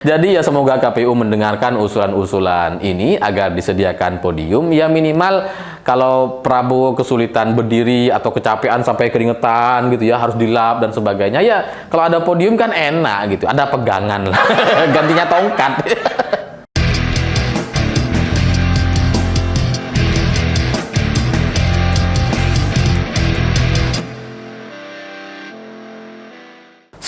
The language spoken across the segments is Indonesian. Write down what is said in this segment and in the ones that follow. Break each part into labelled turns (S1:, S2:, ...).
S1: Jadi ya semoga KPU mendengarkan usulan-usulan ini agar disediakan podium. Ya minimal kalau Prabowo kesulitan berdiri atau kecapean sampai keringetan gitu ya, harus dilap dan sebagainya. Ya kalau ada podium kan enak gitu, ada pegangan lah. Gantinya tongkat.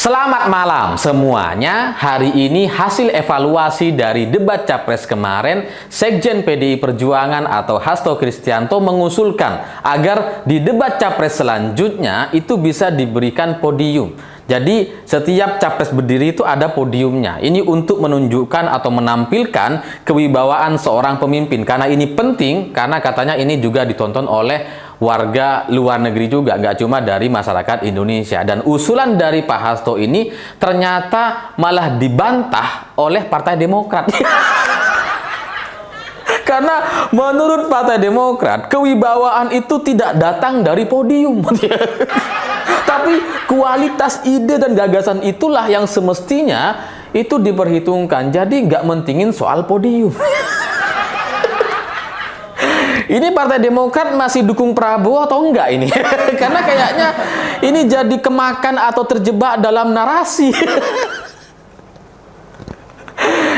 S1: Selamat malam semuanya. Hari ini hasil evaluasi dari debat Capres kemarin, Sekjen PDI Perjuangan atau Hasto Kristianto mengusulkan agar di debat Capres selanjutnya itu bisa diberikan podium. Jadi setiap capres berdiri itu ada podiumnya. Ini untuk menunjukkan atau menampilkan kewibawaan seorang pemimpin. Karena ini penting, karena katanya ini juga ditonton oleh warga luar negeri juga, nggak cuma dari masyarakat Indonesia. Dan usulan dari Pak Hasto ini ternyata malah dibantah oleh Partai Demokrat. Karena menurut Partai Demokrat, kewibawaan itu tidak datang dari podium. Tapi kualitas ide dan gagasan itulah yang semestinya itu diperhitungkan. Jadi nggak mentingin soal podium. Ini Partai Demokrat masih dukung Prabowo atau enggak ini? Karena kayaknya ini jadi kemakan atau terjebak dalam narasi.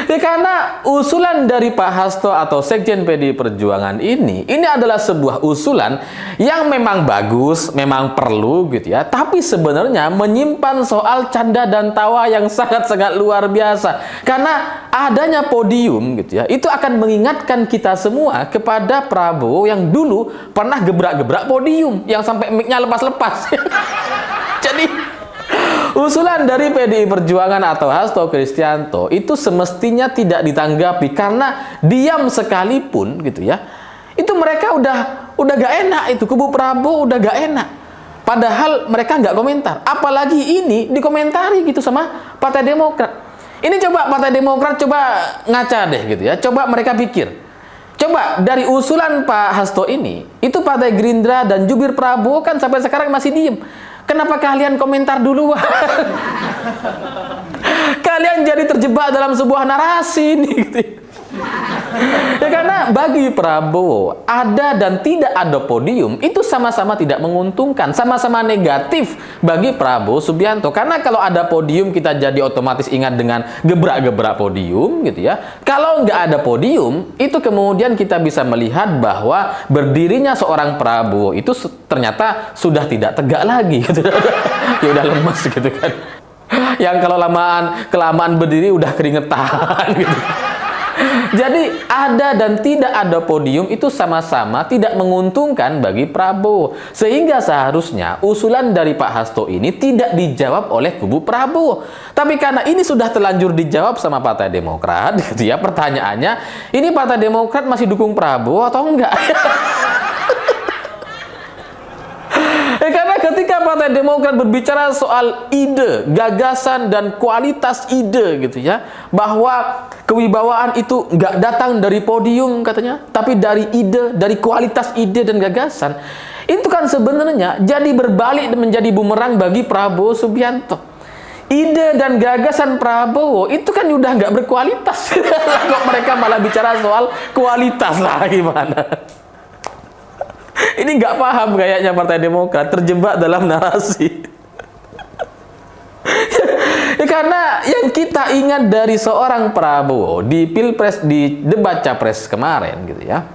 S1: Ya, karena usulan dari Pak Hasto atau Sekjen PDI Perjuangan ini adalah sebuah usulan yang memang bagus, memang perlu gitu ya, tapi sebenarnya menyimpan soal canda dan tawa yang sangat-sangat luar biasa. Karena adanya podium gitu ya, itu akan mengingatkan kita semua kepada Prabowo yang dulu pernah gebrak-gebrak podium, yang sampai mic-nya lepas-lepas. Jadi usulan dari PDI Perjuangan atau Hasto Kristianto itu semestinya tidak ditanggapi, karena diam sekalipun gitu ya, itu mereka udah gak enak, itu kubu Prabowo udah gak enak. Padahal mereka nggak komentar, apalagi ini dikomentari gitu sama Partai Demokrat. Ini coba Partai Demokrat coba ngaca deh gitu ya, coba mereka pikir. Coba dari usulan Pak Hasto ini, itu Partai Gerindra dan jubir Prabowo kan sampai sekarang masih diem. Kenapa kalian komentar dulu? Kalian jadi terjebak dalam sebuah narasi nih, gitu. Ya karena bagi Prabowo ada dan tidak ada podium itu sama-sama tidak menguntungkan, sama-sama negatif bagi Prabowo Subianto. Karena kalau ada podium kita jadi otomatis ingat dengan gebrak-gebrak podium gitu ya. Kalau nggak ada podium itu kemudian kita bisa melihat bahwa berdirinya seorang Prabowo itu ternyata sudah tidak tegak lagi gitu. Ya udah lemes gitu kan. Yang kalau kelamaan berdiri udah keringetan gitu. Jadi ada dan tidak ada podium itu sama-sama tidak menguntungkan bagi Prabowo. Sehingga seharusnya usulan dari Pak Hasto ini tidak dijawab oleh kubu Prabowo. Tapi karena ini sudah terlanjur dijawab sama Partai Demokrat, gitu ya, pertanyaannya, ini Partai Demokrat masih dukung Prabowo atau enggak? Karena ketika Partai Demokrat berbicara soal ide, gagasan, dan kualitas ide gitu ya, bahwa kewibawaan itu nggak datang dari podium katanya, tapi dari ide, dari kualitas ide dan gagasan, itu kan sebenarnya jadi berbalik dan menjadi bumerang bagi Prabowo Subianto. Ide dan gagasan Prabowo itu kan udah nggak berkualitas. Kok mereka malah bicara soal kualitas lah, gimana? Ini nggak paham kayaknya Partai Demokrat, terjebak dalam narasi. Ya, karena yang kita ingat dari seorang Prabowo di Pilpres, di debat Capres kemarin gitu ya,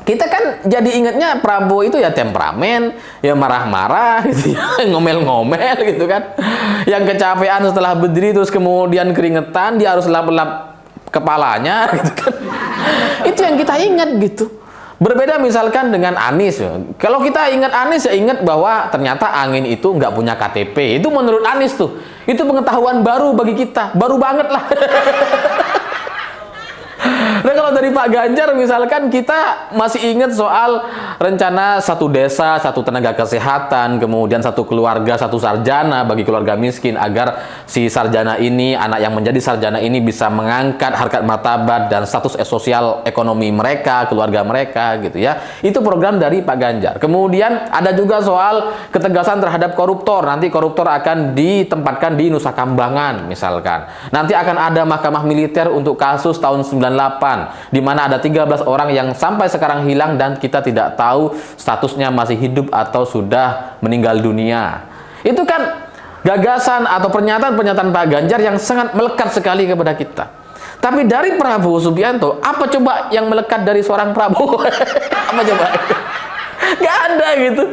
S1: kita kan jadi ingatnya Prabowo itu ya temperamen, ya marah-marah gitu ya, ngomel-ngomel gitu kan, yang kecapean setelah berdiri terus kemudian keringetan, dia harus lap-lap kepalanya gitu kan. Itu yang kita ingat gitu. Berbeda misalkan dengan Anies. Kalau kita ingat Anies, ya ingat bahwa ternyata angin itu nggak punya KTP. Itu menurut Anies tuh. Itu pengetahuan baru bagi kita. Baru banget lah. Nah kalau kalau dari Pak Ganjar misalkan kita masih ingat soal rencana satu desa, satu tenaga kesehatan, kemudian satu keluarga, satu sarjana bagi keluarga miskin agar si sarjana ini, anak yang menjadi sarjana ini bisa mengangkat harkat martabat dan status sosial ekonomi mereka, keluarga mereka gitu ya. Itu program dari Pak Ganjar. Kemudian ada juga soal ketegasan terhadap koruptor. Nanti koruptor akan ditempatkan di Nusa Kambangan misalkan. Nanti akan ada mahkamah militer untuk kasus tahun 98 di mana ada 13 orang yang sampai sekarang hilang dan kita tidak tahu statusnya masih hidup atau sudah meninggal dunia. Itu kan gagasan atau pernyataan-pernyataan Pak Ganjar yang sangat melekat sekali kepada kita. Tapi dari Prabowo Subianto, apa coba yang melekat dari seorang Prabowo? Apa coba? Gak ada gitu.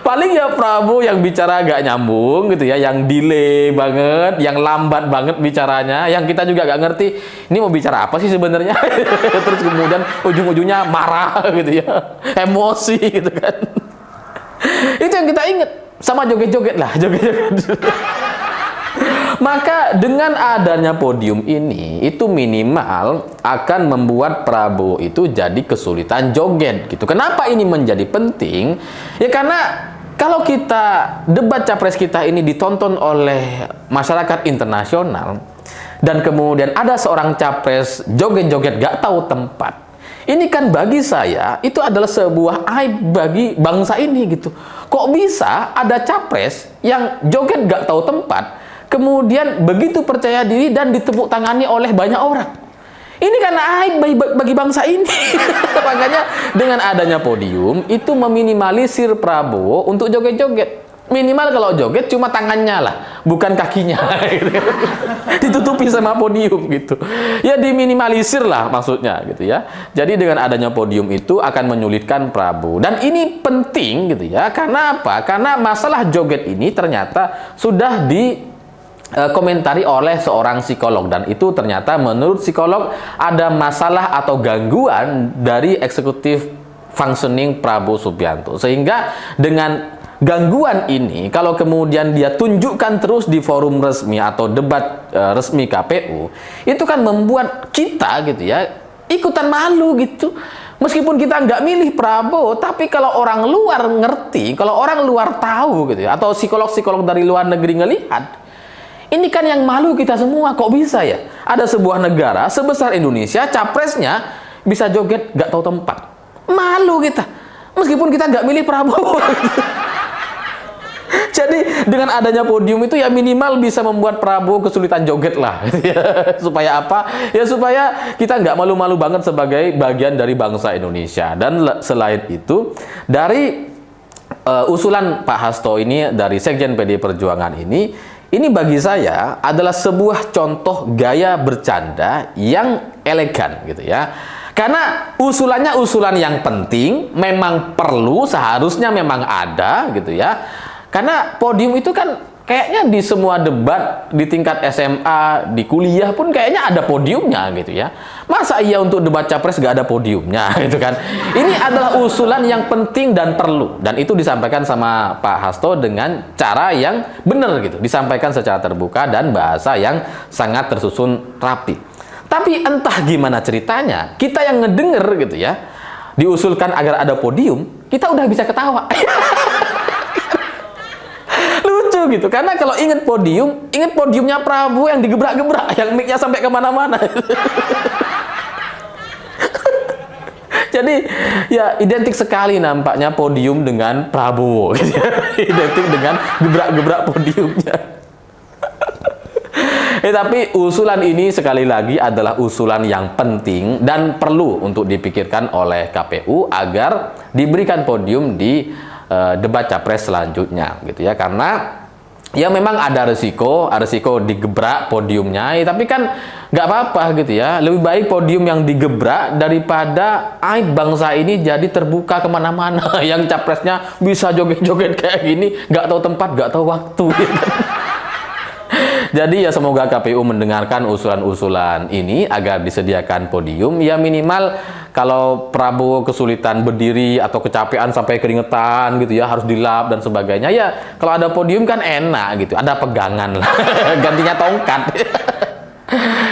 S1: Paling ya Prabowo yang bicara gak nyambung gitu ya, yang delay banget, yang lambat banget bicaranya, yang kita juga gak ngerti ini mau bicara apa sih sebenarnya. Terus kemudian ujung-ujungnya marah gitu ya, emosi gitu kan. Itu yang kita ingat. Sama joget-joget lah, joget-joget. Maka dengan adanya podium ini, itu minimal akan membuat Prabowo itu jadi kesulitan joget gitu. Kenapa ini menjadi penting? Ya karena kalau kita debat capres kita ini ditonton oleh masyarakat internasional dan kemudian ada seorang capres joget-joget gak tahu tempat. Ini kan bagi saya itu adalah sebuah aib bagi bangsa ini gitu. Kok bisa ada capres yang joget gak tahu tempat, kemudian begitu percaya diri dan ditepuk tangani oleh banyak orang. Ini karena aib bagi bangsa ini. Makanya dengan adanya podium itu meminimalisir Prabowo untuk joget-joget. Minimal kalau joget cuma tangannya lah, bukan kakinya. Ditutupi sama podium gitu. Ya diminimalisir lah maksudnya gitu ya. Jadi dengan adanya podium itu akan menyulitkan Prabowo. Dan ini penting gitu ya. Karena apa? Karena masalah joget ini ternyata sudah komentari oleh seorang psikolog, dan itu ternyata menurut psikolog ada masalah atau gangguan dari eksekutif functioning Prabowo Subianto, sehingga dengan gangguan ini kalau kemudian dia tunjukkan terus di forum resmi atau debat resmi KPU, itu kan membuat kita gitu ya ikutan malu gitu. Meskipun kita nggak milih Prabowo, tapi kalau orang luar ngerti, kalau orang luar tahu gitu ya, atau psikolog-psikolog dari luar negeri ngelihat, ini kan yang malu kita semua. Kok bisa ya? Ada sebuah negara sebesar Indonesia, capresnya bisa joget gak tahu tempat. Malu kita. Meskipun kita gak milih Prabowo. Jadi dengan adanya podium itu ya minimal bisa membuat Prabowo kesulitan joget lah. Supaya apa? Ya supaya kita nggak malu-malu banget sebagai bagian dari bangsa Indonesia. Dan selain itu, dari usulan Pak Hasto ini, dari Sekjen PDI Perjuangan ini bagi saya adalah sebuah contoh gaya bercanda yang elegan gitu ya. Karena usulannya usulan yang penting, memang perlu, seharusnya memang ada gitu ya. Karena podium itu kan kayaknya di semua debat, di tingkat SMA, di kuliah pun kayaknya ada podiumnya gitu ya. Masa iya untuk debat capres gak ada podiumnya gitu kan. Ini adalah usulan yang penting dan perlu. Dan itu disampaikan sama Pak Hasto dengan cara yang benar gitu. Disampaikan secara terbuka dan bahasa yang sangat tersusun rapi. Tapi entah gimana ceritanya, kita yang ngedenger gitu ya, diusulkan agar ada podium, kita udah bisa ketawa. Lucu gitu, karena kalau ingat podiumnya Prabowo yang digebrak-gebrak, yang mic-nya sampai kemana-mana. Jadi ya identik sekali nampaknya podium dengan Prabowo gitu ya. Identik dengan gebrak-gebrak podiumnya. Tapi usulan ini sekali lagi adalah usulan yang penting dan perlu untuk dipikirkan oleh KPU agar diberikan podium di debat capres selanjutnya gitu ya. Karena ya memang ada resiko digebrak podiumnya, tapi kan nggak apa-apa gitu ya. Lebih baik podium yang digebrak daripada aib bangsa ini jadi terbuka kemana-mana. Yang capresnya bisa joget-joget kayak gini, nggak tahu tempat, nggak tahu waktu. Gitu. Jadi ya semoga KPU mendengarkan usulan-usulan ini agar disediakan podium. Ya minimal kalau Prabowo kesulitan berdiri atau kecapean sampai keringetan gitu ya, harus dilap dan sebagainya. Ya kalau ada podium kan enak gitu, ada pegangan lah. Gantinya tongkat.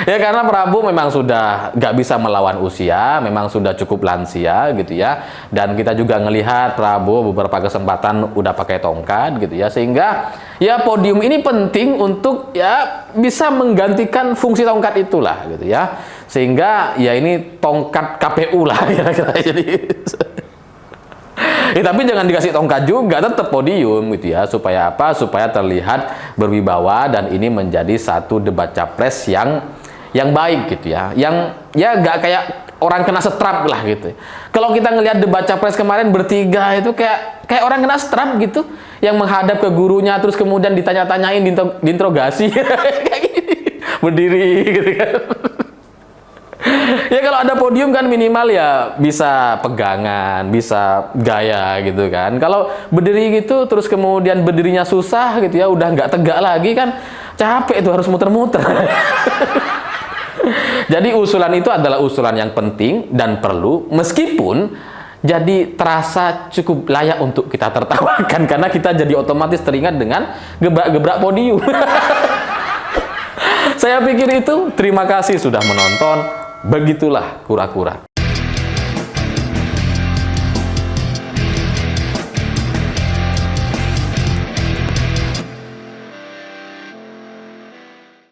S1: Ya karena Prabu memang sudah nggak bisa melawan usia, memang sudah cukup lansia gitu ya. Dan kita juga ngelihat Prabu beberapa kesempatan udah pakai tongkat gitu ya. Sehingga ya podium ini penting untuk ya bisa menggantikan fungsi tongkat itulah gitu ya. Sehingga ya ini tongkat KPU lah kira-kira. Jadi tapi jangan dikasih tongkat juga, tetap podium gitu ya, supaya apa? Supaya terlihat berwibawa dan ini menjadi satu debat capres yang baik gitu ya, yang ya nggak kayak orang kena setrap lah gitu. Kalau kita ngelihat debat capres kemarin bertiga itu kayak orang kena setrap gitu, yang menghadap ke gurunya terus kemudian ditanya-tanyain, diinterogasi kayak gini, berdiri gitu kan. Ya kalau ada podium kan minimal ya bisa pegangan, bisa gaya gitu kan. Kalau berdiri gitu terus kemudian berdirinya susah gitu ya, udah nggak tegak lagi kan, capek itu harus muter-muter. Jadi usulan itu adalah usulan yang penting dan perlu, meskipun jadi terasa cukup layak untuk kita tertawakan karena kita jadi otomatis teringat dengan gebrak-gebrak podium. Saya pikir itu. Terima kasih sudah menonton. Begitulah kura-kura.